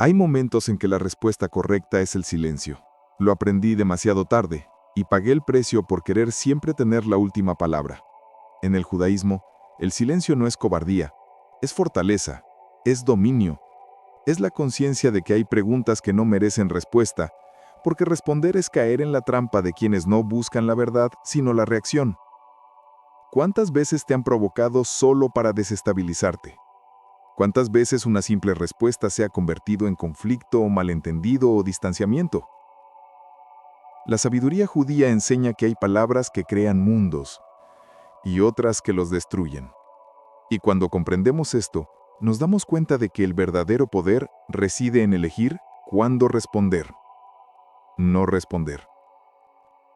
Hay momentos en que la respuesta correcta es el silencio. Lo aprendí demasiado tarde y pagué el precio por querer siempre tener la última palabra. En el judaísmo, el silencio no es cobardía, es fortaleza, es dominio, es la conciencia de que hay preguntas que no merecen respuesta, porque responder es caer en la trampa de quienes no buscan la verdad, sino la reacción. ¿Cuántas veces te han provocado solo para desestabilizarte? ¿Cuántas veces una simple respuesta se ha convertido en conflicto o malentendido o distanciamiento? La sabiduría judía enseña que hay palabras que crean mundos y otras que los destruyen. Y cuando comprendemos esto, nos damos cuenta de que el verdadero poder reside en elegir cuándo responder, no responder.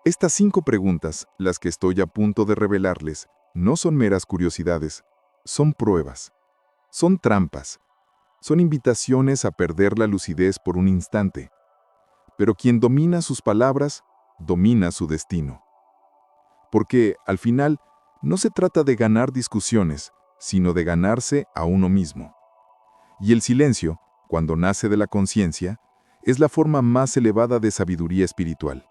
Estas 5 preguntas, las que estoy a punto de revelarles, no son meras curiosidades, son pruebas, son trampas, son invitaciones a perder la lucidez por un instante. Pero quien domina sus palabras, domina su destino. Porque, al final, no se trata de ganar discusiones, sino de ganarse a uno mismo. Y el silencio, cuando nace de la conciencia, es la forma más elevada de sabiduría espiritual.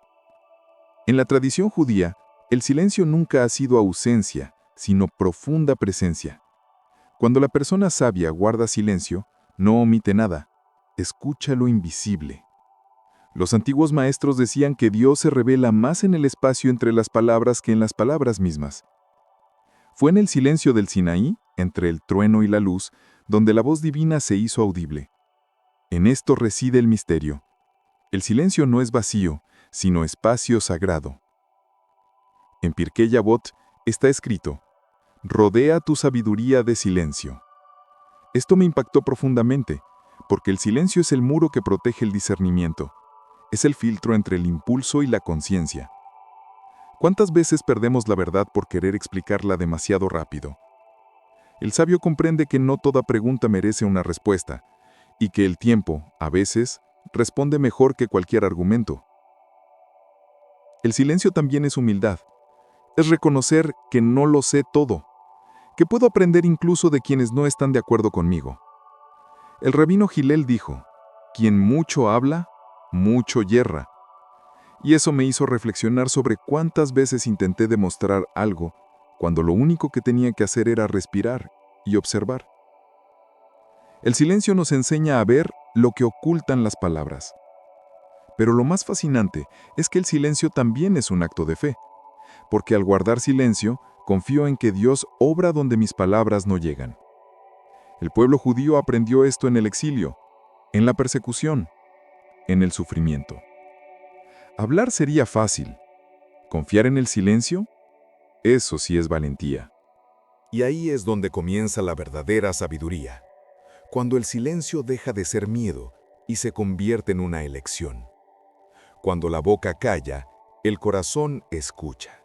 En la tradición judía, el silencio nunca ha sido ausencia, sino profunda presencia. Cuando la persona sabia guarda silencio, no omite nada, escucha lo invisible. Los antiguos maestros decían que Dios se revela más en el espacio entre las palabras que en las palabras mismas. Fue en el silencio del Sinaí, entre el trueno y la luz, donde la voz divina se hizo audible. En esto reside el misterio. El silencio no es vacío, sino espacio sagrado. En Pirkei Avot está escrito: rodea tu sabiduría de silencio. Esto me impactó profundamente, porque el silencio es el muro que protege el discernimiento. Es el filtro entre el impulso y la conciencia. ¿Cuántas veces perdemos la verdad por querer explicarla demasiado rápido? El sabio comprende que no toda pregunta merece una respuesta, y que el tiempo, a veces, responde mejor que cualquier argumento. El silencio también es humildad. Es reconocer que no lo sé todo, que puedo aprender incluso de quienes no están de acuerdo conmigo. El rabino Hillel dijo: quien mucho habla, mucho yerra. Y eso me hizo reflexionar sobre cuántas veces intenté demostrar algo, cuando lo único que tenía que hacer era respirar y observar. El silencio nos enseña a ver lo que ocultan las palabras. Pero lo más fascinante es que el silencio también es un acto de fe, porque al guardar silencio, confío en que Dios obra donde mis palabras no llegan. El pueblo judío aprendió esto en el exilio, en la persecución, en el sufrimiento. Hablar sería fácil. Confiar en el silencio, eso sí es valentía. Y ahí es donde comienza la verdadera sabiduría, cuando el silencio deja de ser miedo y se convierte en una elección. Cuando la boca calla, el corazón escucha.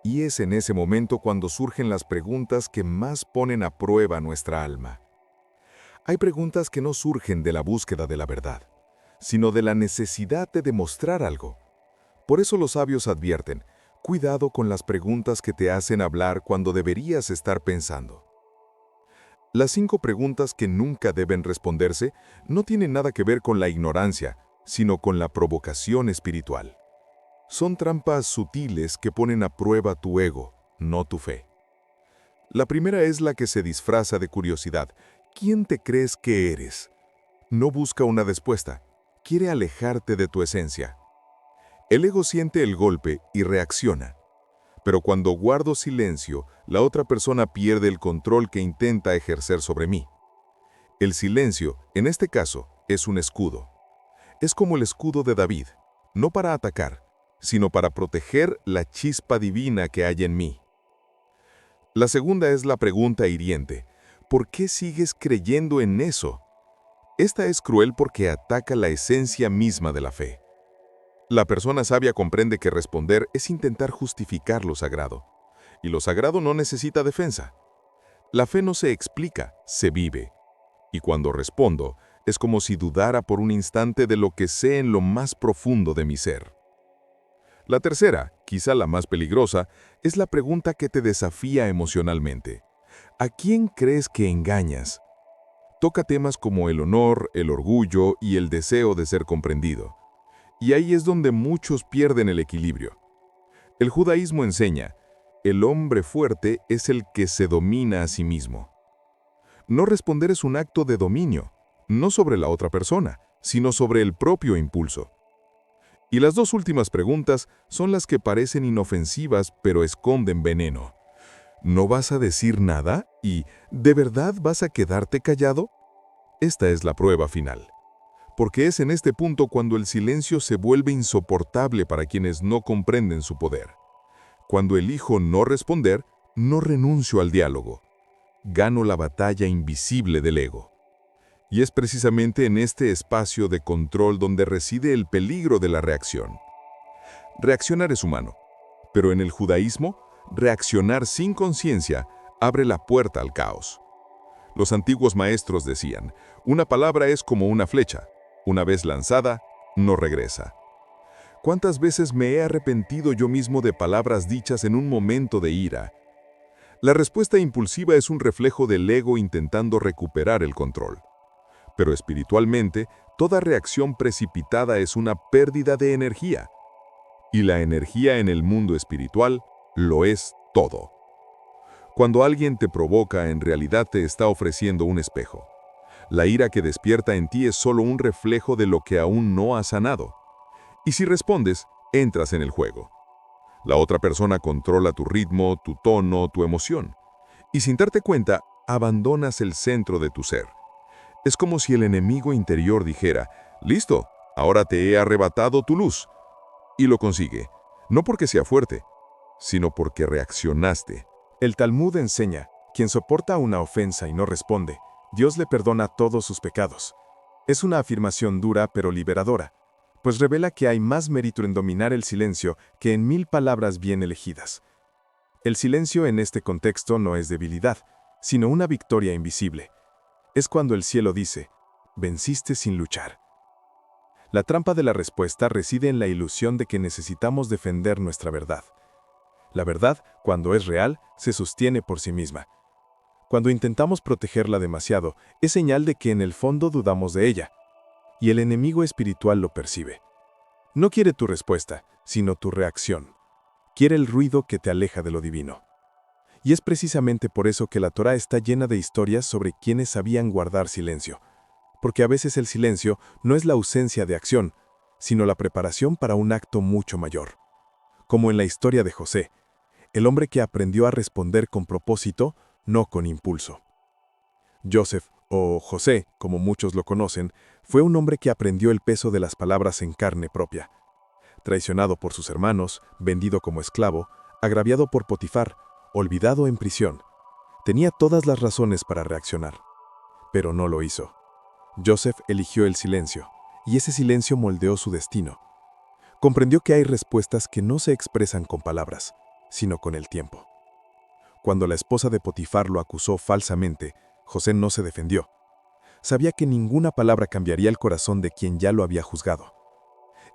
Y es en ese momento cuando surgen las preguntas que más ponen a prueba nuestra alma. Hay preguntas que no surgen de la búsqueda de la verdad, sino de la necesidad de demostrar algo. Por eso los sabios advierten: cuidado con las preguntas que te hacen hablar cuando deberías estar pensando. Las 5 preguntas que nunca deben responderse no tienen nada que ver con la ignorancia, sino con la provocación espiritual. Son trampas sutiles que ponen a prueba tu ego, no tu fe. La primera es la que se disfraza de curiosidad. ¿Quién te crees que eres? No busca una respuesta, quiere alejarte de tu esencia. El ego siente el golpe y reacciona. Pero cuando guardo silencio, la otra persona pierde el control que intenta ejercer sobre mí. El silencio, en este caso, es un escudo. Es como el escudo de David, no para atacar, sino para proteger la chispa divina que hay en mí. La segunda es la pregunta hiriente: ¿por qué sigues creyendo en eso? Esta es cruel porque ataca la esencia misma de la fe. La persona sabia comprende que responder es intentar justificar lo sagrado, y lo sagrado no necesita defensa. La fe no se explica, se vive. Y cuando respondo, es como si dudara por un instante de lo que sé en lo más profundo de mi ser. La tercera, quizá la más peligrosa, es la pregunta que te desafía emocionalmente. ¿A quién crees que engañas? Toca temas como el honor, el orgullo y el deseo de ser comprendido. Y ahí es donde muchos pierden el equilibrio. El judaísmo enseña, el hombre fuerte es el que se domina a sí mismo. No responder es un acto de dominio, no sobre la otra persona, sino sobre el propio impulso. Y las dos últimas preguntas son las que parecen inofensivas pero esconden veneno. ¿No vas a decir nada? ¿Y de verdad vas a quedarte callado? Esta es la prueba final. Porque es en este punto cuando el silencio se vuelve insoportable para quienes no comprenden su poder. Cuando elijo no responder, no renuncio al diálogo. Gano la batalla invisible del ego. Y es precisamente en este espacio de control donde reside el peligro de la reacción. Reaccionar es humano, pero en el judaísmo, reaccionar sin conciencia abre la puerta al caos. Los antiguos maestros decían, una palabra es como una flecha, una vez lanzada, no regresa. ¿Cuántas veces me he arrepentido yo mismo de palabras dichas en un momento de ira? La respuesta impulsiva es un reflejo del ego intentando recuperar el control. Pero espiritualmente, toda reacción precipitada es una pérdida de energía. Y la energía en el mundo espiritual lo es todo. Cuando alguien te provoca, en realidad te está ofreciendo un espejo. La ira que despierta en ti es solo un reflejo de lo que aún no has sanado. Y si respondes, entras en el juego. La otra persona controla tu ritmo, tu tono, tu emoción. Y sin darte cuenta, abandonas el centro de tu ser. Es como si el enemigo interior dijera, «Listo, ahora te he arrebatado tu luz». Y lo consigue, no porque sea fuerte, sino porque reaccionaste. El Talmud enseña, quien soporta una ofensa y no responde, Dios le perdona todos sus pecados. Es una afirmación dura pero liberadora, pues revela que hay más mérito en dominar el silencio que en 1000 palabras bien elegidas. El silencio en este contexto no es debilidad, sino una victoria invisible. Es cuando el cielo dice, venciste sin luchar. La trampa de la respuesta reside en la ilusión de que necesitamos defender nuestra verdad. La verdad, cuando es real, se sostiene por sí misma. Cuando intentamos protegerla demasiado, es señal de que en el fondo dudamos de ella. Y el enemigo espiritual lo percibe. No quiere tu respuesta, sino tu reacción. Quiere el ruido que te aleja de lo divino. Y es precisamente por eso que la Torá está llena de historias sobre quienes sabían guardar silencio. Porque a veces el silencio no es la ausencia de acción, sino la preparación para un acto mucho mayor. Como en la historia de José, el hombre que aprendió a responder con propósito, no con impulso. Joseph, o José, como muchos lo conocen, fue un hombre que aprendió el peso de las palabras en carne propia. Traicionado por sus hermanos, vendido como esclavo, agraviado por Potifar, olvidado en prisión. Tenía todas las razones para reaccionar, pero no lo hizo. Joseph eligió el silencio, y ese silencio moldeó su destino. Comprendió que hay respuestas que no se expresan con palabras, sino con el tiempo. Cuando la esposa de Potifar lo acusó falsamente, José no se defendió. Sabía que ninguna palabra cambiaría el corazón de quien ya lo había juzgado.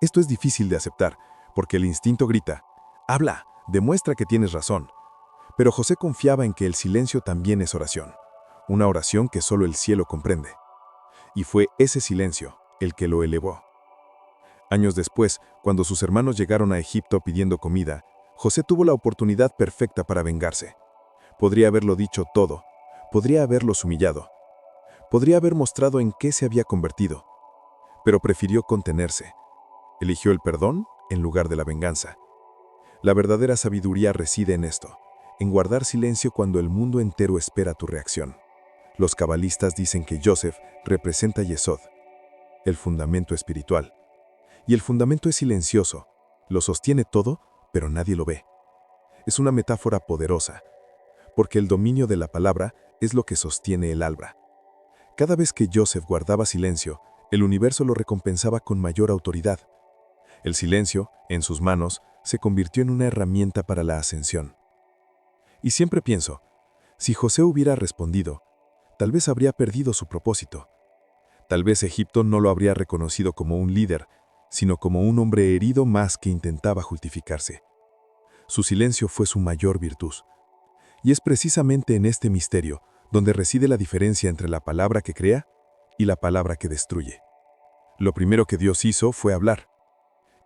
Esto es difícil de aceptar, porque el instinto grita, «Habla, demuestra que tienes razón». Pero José confiaba en que el silencio también es oración, una oración que solo el cielo comprende. Y fue ese silencio el que lo elevó. Años después, cuando sus hermanos llegaron a Egipto pidiendo comida, José tuvo la oportunidad perfecta para vengarse. Podría haberlo dicho todo, podría haberlos humillado, podría haber mostrado en qué se había convertido, pero prefirió contenerse. Eligió el perdón en lugar de la venganza. La verdadera sabiduría reside en esto, en guardar silencio cuando el mundo entero espera tu reacción. Los cabalistas dicen que Joseph representa Yesod, el fundamento espiritual. Y el fundamento es silencioso, lo sostiene todo, pero nadie lo ve. Es una metáfora poderosa, porque el dominio de la palabra es lo que sostiene el albra. Cada vez que Joseph guardaba silencio, el universo lo recompensaba con mayor autoridad. El silencio, en sus manos, se convirtió en una herramienta para la ascensión. Y siempre pienso, si José hubiera respondido, tal vez habría perdido su propósito. Tal vez Egipto no lo habría reconocido como un líder, sino como un hombre herido más que intentaba justificarse. Su silencio fue su mayor virtud. Y es precisamente en este misterio donde reside la diferencia entre la palabra que crea y la palabra que destruye. Lo primero que Dios hizo fue hablar.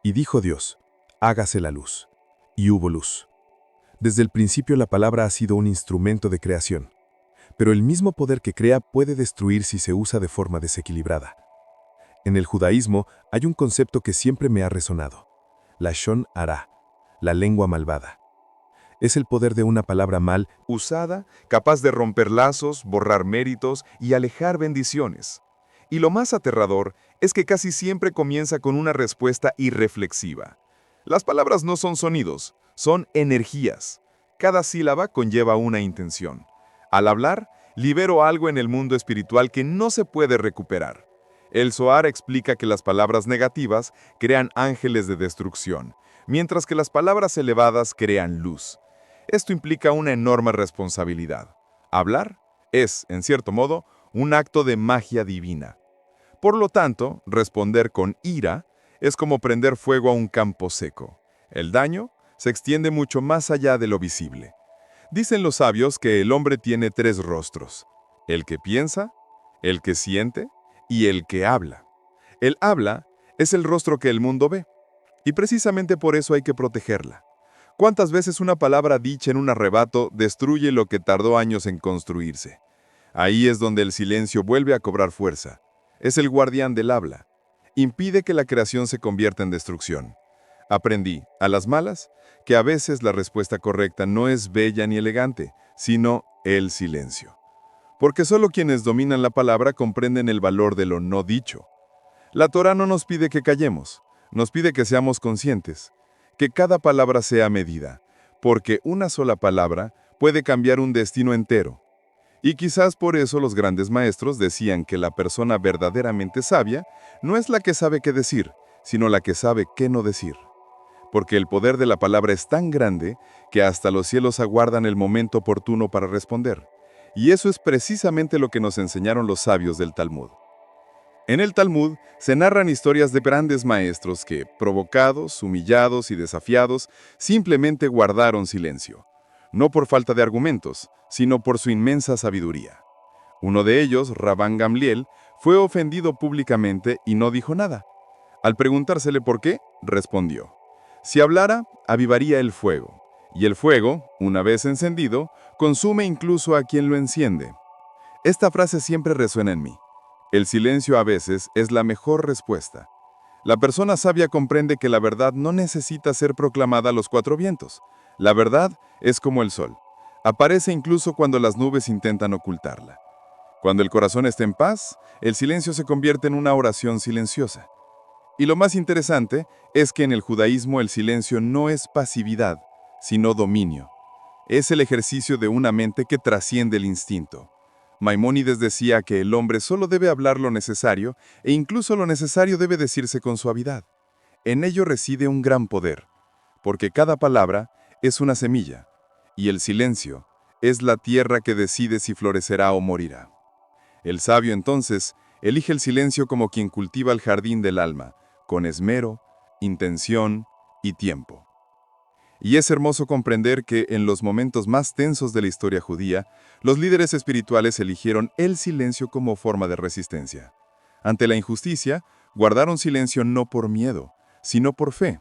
Y dijo Dios, hágase la luz. Y hubo luz. Desde el principio la palabra ha sido un instrumento de creación. Pero el mismo poder que crea puede destruir si se usa de forma desequilibrada. En el judaísmo hay un concepto que siempre me ha resonado: Lashon Hara, la lengua malvada. Es el poder de una palabra mal Usada, capaz de romper lazos, borrar méritos y alejar bendiciones. Y lo más aterrador es que casi siempre comienza con una respuesta irreflexiva. Las palabras no son sonidos, son energías. Cada sílaba conlleva una intención. Al hablar, libero algo en el mundo espiritual que no se puede recuperar. El Zohar explica que las palabras negativas crean ángeles de destrucción, mientras que las palabras elevadas crean luz. Esto implica una enorme responsabilidad. Hablar es, en cierto modo, un acto de magia divina. Por lo tanto, responder con ira es como prender fuego a un campo seco. El daño se extiende mucho más allá de lo visible. Dicen los sabios que el hombre tiene 3 rostros: el que piensa, el que siente y el que habla. El habla es el rostro que el mundo ve, y precisamente por eso hay que protegerla. ¿Cuántas veces una palabra dicha en un arrebato destruye lo que tardó años en construirse? Ahí es donde el silencio vuelve a cobrar fuerza. Es el guardián del habla. Impide que la creación se convierta en destrucción. Aprendí, a las malas, que a veces la respuesta correcta no es bella ni elegante, sino el silencio. Porque solo quienes dominan la palabra comprenden el valor de lo no dicho. La Torá no nos pide que callemos, nos pide que seamos conscientes, que cada palabra sea medida, porque una sola palabra puede cambiar un destino entero. Y quizás por eso los grandes maestros decían que la persona verdaderamente sabia no es la que sabe qué decir, sino la que sabe qué no decir. Porque el poder de la palabra es tan grande que hasta los cielos aguardan el momento oportuno para responder. Y eso es precisamente lo que nos enseñaron los sabios del Talmud. En el Talmud se narran historias de grandes maestros que, provocados, humillados y desafiados, simplemente guardaron silencio. No por falta de argumentos, sino por su inmensa sabiduría. Uno de ellos, Rabán Gamliel, fue ofendido públicamente y no dijo nada. Al preguntársele por qué, respondió: si hablara, avivaría el fuego, y el fuego, una vez encendido, consume incluso a quien lo enciende. Esta frase siempre resuena en mí. El silencio a veces es la mejor respuesta. La persona sabia comprende que la verdad no necesita ser proclamada a los 4 vientos. La verdad es como el sol. Aparece incluso cuando las nubes intentan ocultarla. Cuando el corazón está en paz, el silencio se convierte en una oración silenciosa. Y lo más interesante es que en el judaísmo el silencio no es pasividad, sino dominio. Es el ejercicio de una mente que trasciende el instinto. Maimónides decía que el hombre solo debe hablar lo necesario e incluso lo necesario debe decirse con suavidad. En ello reside un gran poder, porque cada palabra es una semilla, y el silencio es la tierra que decide si florecerá o morirá. El sabio, entonces, elige el silencio como quien cultiva el jardín del alma, con esmero, intención y tiempo. Y es hermoso comprender que en los momentos más tensos de la historia judía, los líderes espirituales eligieron el silencio como forma de resistencia. Ante la injusticia, guardaron silencio no por miedo, sino por fe,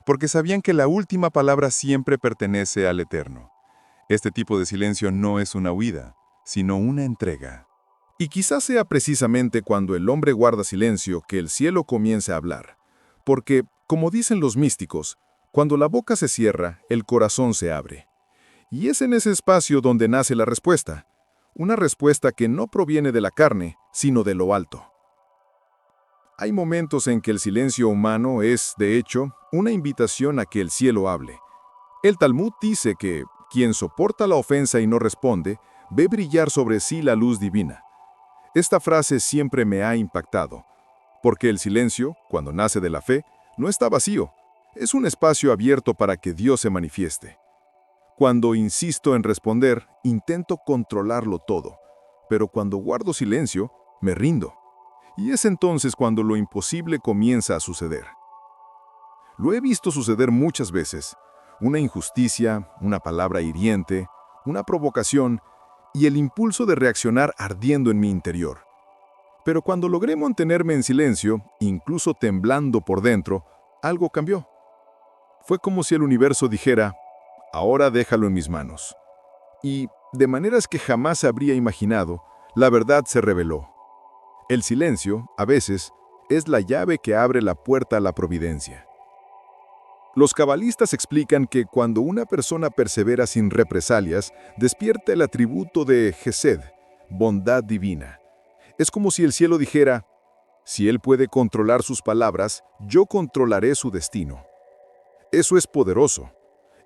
porque sabían que la última palabra siempre pertenece al Eterno. Este tipo de silencio no es una huida, sino una entrega. Y quizás sea precisamente cuando el hombre guarda silencio que el cielo comienza a hablar. Porque, como dicen los místicos, cuando la boca se cierra, el corazón se abre. Y es en ese espacio donde nace la respuesta. Una respuesta que no proviene de la carne, sino de lo alto. Hay momentos en que el silencio humano es, de hecho, una invitación a que el cielo hable. El Talmud dice que quien soporta la ofensa y no responde, ve brillar sobre sí la luz divina. Esta frase siempre me ha impactado, porque el silencio, cuando nace de la fe, no está vacío. Es un espacio abierto para que Dios se manifieste. Cuando insisto en responder, intento controlarlo todo, pero cuando guardo silencio, me rindo. Y es entonces cuando lo imposible comienza a suceder. Lo he visto suceder muchas veces. Una injusticia, una palabra hiriente, una provocación, y el impulso de reaccionar ardiendo en mi interior. Pero cuando logré mantenerme en silencio, incluso temblando por dentro, algo cambió. Fue como si el universo dijera, ahora déjalo en mis manos. Y, de maneras que jamás habría imaginado, la verdad se reveló. El silencio, a veces, es la llave que abre la puerta a la providencia. Los cabalistas explican que cuando una persona persevera sin represalias, despierta el atributo de Gesed, bondad divina. Es como si el cielo dijera, si él puede controlar sus palabras, yo controlaré su destino. Eso es poderoso.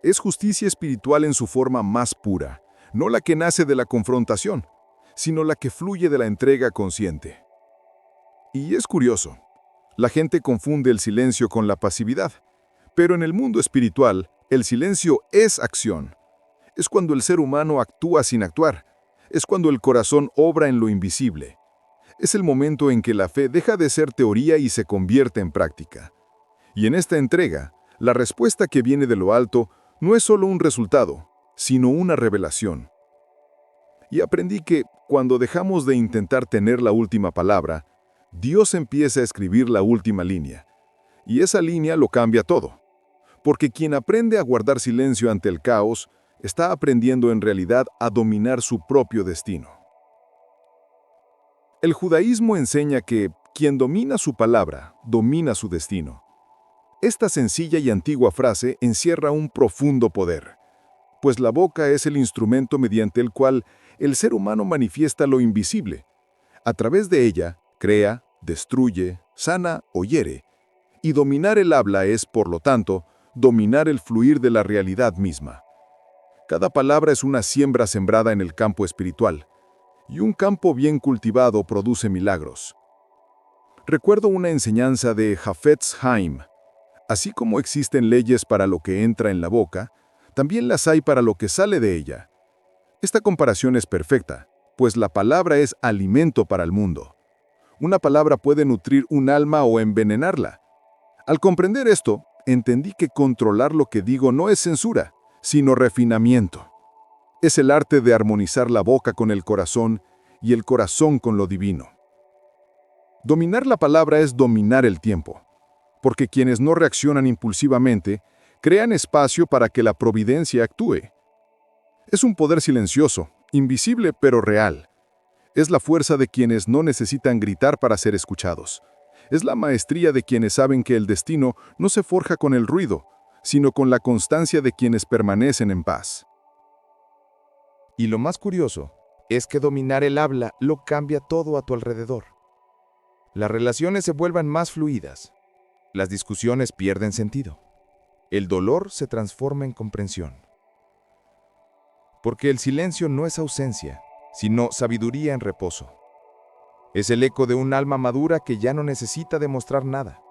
Es justicia espiritual en su forma más pura, no la que nace de la confrontación, sino la que fluye de la entrega consciente. Y es curioso, la gente confunde el silencio con la pasividad, pero en el mundo espiritual, el silencio es acción. Es cuando el ser humano actúa sin actuar, es cuando el corazón obra en lo invisible. Es el momento en que la fe deja de ser teoría y se convierte en práctica. Y en esta entrega, la respuesta que viene de lo alto no es solo un resultado, sino una revelación. Y aprendí que, cuando dejamos de intentar tener la última palabra, Dios empieza a escribir la última línea. Y esa línea lo cambia todo. Porque quien aprende a guardar silencio ante el caos, está aprendiendo en realidad a dominar su propio destino. El judaísmo enseña que quien domina su palabra, domina su destino. Esta sencilla y antigua frase encierra un profundo poder, pues la boca es el instrumento mediante el cual el ser humano manifiesta lo invisible. A través de ella, crea, destruye, sana o hiere. Y dominar el habla es, por lo tanto, dominar el fluir de la realidad misma. Cada palabra es una siembra sembrada en el campo espiritual, y un campo bien cultivado produce milagros. Recuerdo una enseñanza de Hafetz Haim. Así como existen leyes para lo que entra en la boca, también las hay para lo que sale de ella. Esta comparación es perfecta, pues la palabra es alimento para el mundo. Una palabra puede nutrir un alma o envenenarla. Al comprender esto, entendí que controlar lo que digo no es censura, sino refinamiento. Es el arte de armonizar la boca con el corazón y el corazón con lo divino. Dominar la palabra es dominar el tiempo, porque quienes no reaccionan impulsivamente crean espacio para que la providencia actúe. Es un poder silencioso, invisible pero real. Es la fuerza de quienes no necesitan gritar para ser escuchados. Es la maestría de quienes saben que el destino no se forja con el ruido, sino con la constancia de quienes permanecen en paz. Y lo más curioso es que dominar el habla lo cambia todo a tu alrededor. Las relaciones se vuelven más fluidas. Las discusiones pierden sentido. El dolor se transforma en comprensión. Porque el silencio no es ausencia, sino sabiduría en reposo. Es el eco de un alma madura que ya no necesita demostrar nada,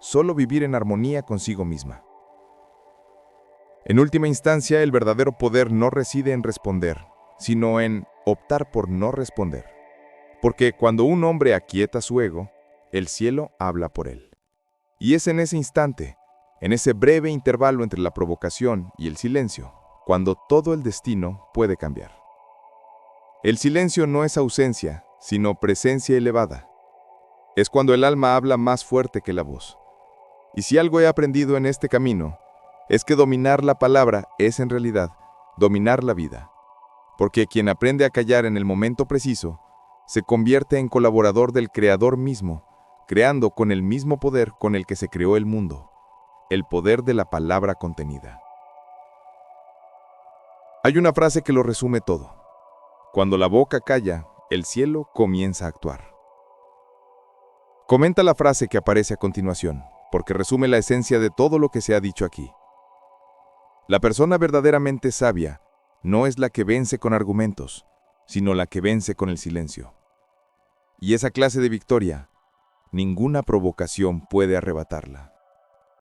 solo vivir en armonía consigo misma. En última instancia, el verdadero poder no reside en responder, sino en optar por no responder. Porque cuando un hombre aquieta su ego, el cielo habla por él. Y es en ese instante, en ese breve intervalo entre la provocación y el silencio, cuando todo el destino puede cambiar. El silencio no es ausencia, sino presencia elevada. Es cuando el alma habla más fuerte que la voz. Y si algo he aprendido en este camino, es que dominar la palabra es en realidad dominar la vida. Porque quien aprende a callar en el momento preciso, se convierte en colaborador del Creador mismo, creando con el mismo poder con el que se creó el mundo, el poder de la palabra contenida. Hay una frase que lo resume todo. Cuando la boca calla, el cielo comienza a actuar. Comenta la frase que aparece a continuación, porque resume la esencia de todo lo que se ha dicho aquí. La persona verdaderamente sabia no es la que vence con argumentos, sino la que vence con el silencio. Y esa clase de victoria, ninguna provocación puede arrebatarla.